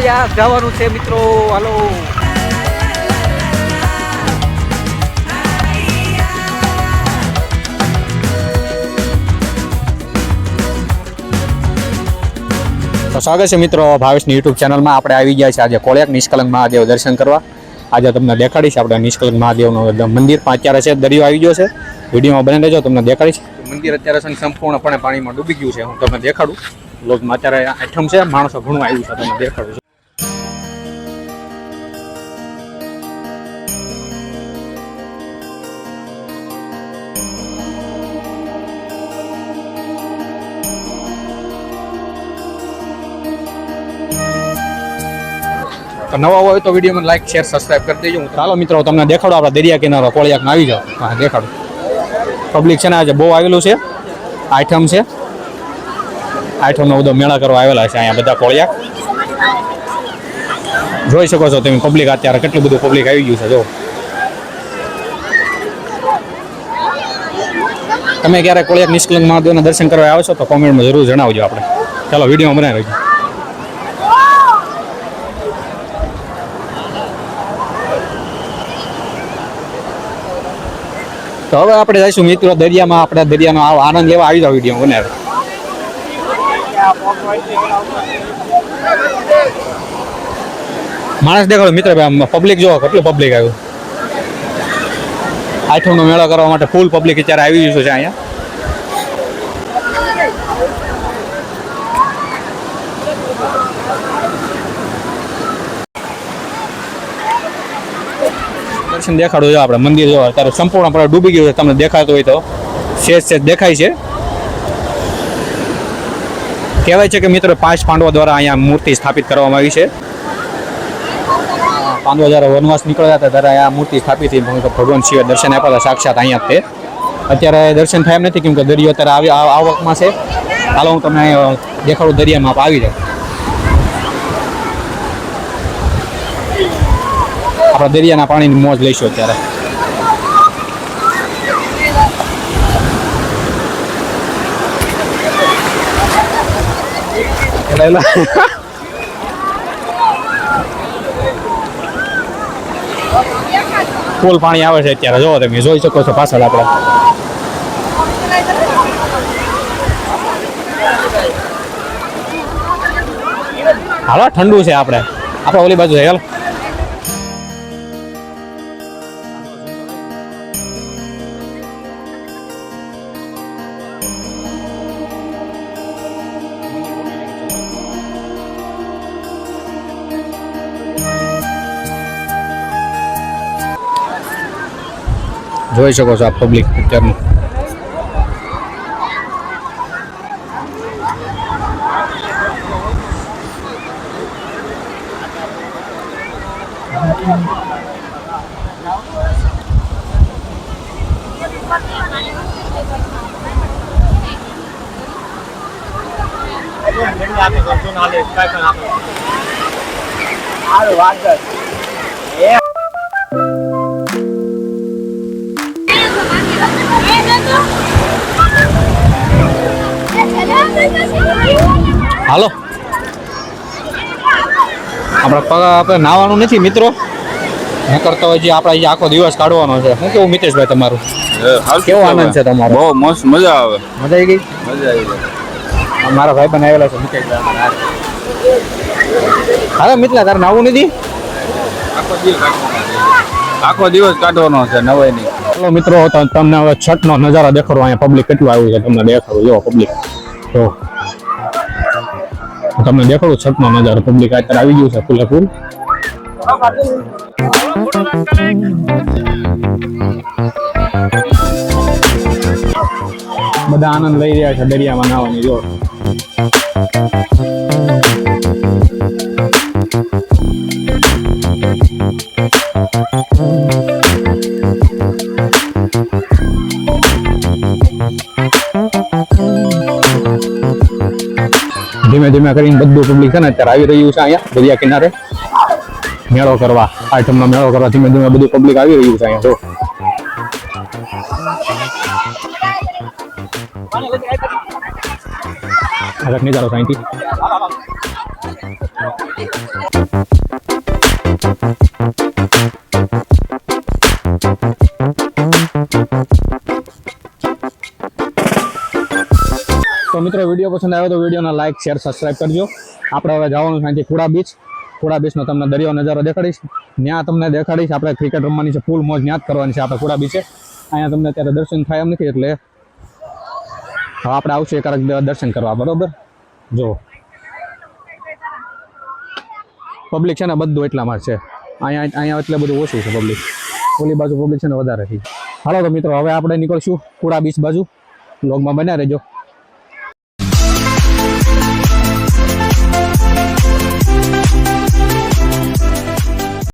કોળિયા જવાનું છે મિત્રો. હાલો તો સ્વાગત છે મિત્રો ભાવેશની યુટ્યુબ ચેનલમાં. આપણે આવી ગયા છે આજે કોળિયાક નિષ્કલંક મહાદેવ દર્શન કરવા. આજે તમને દેખાડીશ આપણે નિષ્કલંક મહાદેવનું મંદિર. અત્યારે છે દરિયો આવી ગયો છે. વિડીયોમાં બને રહેજો, તમને દેખાડીશ. મંદિર અત્યારે છે સંપૂર્ણપણે પાણીમાં ડૂબી ગયું છે. હું તમને દેખાડું. લોકમાં અત્યારે આઈટમ છે, માણસો ઘણું આવ્યું છે, તમને દેખાડું. નવા હોય તો વિડીયોમાં લાઈક શેર સબસ્ક્રાઈબ કરી દેજો. ચાલો મિત્રો તમને દેખાડો આપણા દરિયા કિનારો કોળિયાકમાં આવી જાઓ. હા દેખાડો. પબ્લિક છે ને આજે બહુ આવેલું છે. આઈટમ છે, આઈટમનો બધો મેળા કરવા આવેલા છે અહીંયા બધા કોળિયાક. જોઈ શકો છો તમે પબ્લિક અત્યારે કેટલું બધું પબ્લિક આવી ગયું છે. જો તમે ક્યારે કોળિયાક નિષ્કલંક મહાદેવના દર્શન કરવા આવો છો તો કોમેન્ટમાં જરૂર જણાવજો. આપણે ચાલો વિડીયોમાં બનાવી રહીશું. તો હવે આપણે જઈશું મિત્રો દરિયામાં. આપણે દરિયાનો આનંદ લેવા આવી જાવ. વિડીયો બનાવે માણસ દેખાડો મિત્ર. પબ્લિક જો કેટલું પબ્લિક આવ્યું. આઠમનો મેળો કરવા માટે ફૂલ પબ્લિક અત્યારે આવી ગયું છે અહીંયા. દર્શન દેખાડો જો આપણે મંદિર જો અત્યારે સંપૂર્ણપણે ડૂબી ગયું છે. તમને દેખાતું હોય તો સેજ દેખાય છે. કહેવાય છે કે મિત્રો 5 પાંડવો દ્વારા અહીંયા મૂર્તિ સ્થાપિત કરવામાં આવી છે. પાંડવો જ્યારે વનવાસ નીકળ્યા હતા ત્યારે આ મૂર્તિ સ્થાપિત થઈ. ભગવાન શિવે દર્શન આપ્યા હતા સાક્ષાત અહીંયા તે. અત્યારે દર્શન થાય એમ નથી કેમ કે દરિયો અત્યારે આવકમાં છે. હાલો હું તમને દેખાડું દરિયામાં આવી જાય. આપણે દરિયાના પાણીની મોજ લઈશું અત્યારે. ફૂલ પાણી આવે છે અત્યારે. જો તમે જોઈ શકો છો પાછળ આપણે. હાલો ઠંડુ છે. આપણે ઓલી બાજુ છે. જોઈ શકો છો આ પબ્લિક પિક્ચરનું. હાલો આપણે નાવાનું નથી મિત્રો. હું કરતો હોય આપણે આખો દિવસ કાઢવાનો છે. શું કેવું મિતેશભાઈ તમારું? કેવો આનંદ છે તમારો? બહુ મસ્ત મજા આવે. મજા આવી ગઈ? મજા આવી ગઈ. મારા ભાઈ પણ આવેલા છે મિતેશભાઈ. હા મિત્ર તારે નાવું નથી? આખો દિવસ કાઢવાનો છે નવાઈ નહીં. ચાલો મિત્રો તમને હવે છઠનો નજારો દેખાડો. અહીંયા પબ્લિક કેટલું આવ્યું છે તમને દેખાડું. જો પબ્લિક તો તમને દેખાડું છઠનો નજારો. પબ્લિક અત્યારે આવી ગયું છે ફૂલે ફૂલ. બધા આનંદ લઈ રહ્યા છે દરિયામાં નાવાની. જો ધીમે ધીમે કરીને બધું પબ્લિક છે ને અત્યારે આવી રહ્યું છે અહીંયા દરિયા કિનારે મેળો કરવા. આઠમનો મેળો કરવા ધીમે ધીમે બધું પબ્લિક આવી રહ્યું છે અહીંયા. જો નજારો સાઈથી તો મિત્રો વિડીયો પસંદ આવ્યો તો વિડીયોને લાઈક શેર સબસ્ક્રાઈબ કરજો. આપણે હવે જવાનું છે અહીંથી ખુડા બીચ. ખુડા બીચનો તમને દરિયો નજારો દેખાડીશ. ત્યાં તમને દેખાડીશ. આપણે ક્રિકેટ રમવાની છે, ફૂલ મોજ ત્યાં જ કરવાની છે આપણે ખુડા બીચે. અહીંયા તમને અત્યારે દર્શન થાય એમ નથી, એટલે હવે આપણે આવશું એકારક દર્શન કરવા. બરોબર, જો પબ્લિક છે ને બધું એટલામાં જ છે. અહીંયા એટલે બધું ઓછું છે પબ્લિક. ઓલી બાજુ પબ્લિક છે ને વધારે છે. હાલો તો મિત્રો હવે આપણે નીકળશું ખુડા બીચ બાજુ. વ્લોગમાં બન્યા રહેજો.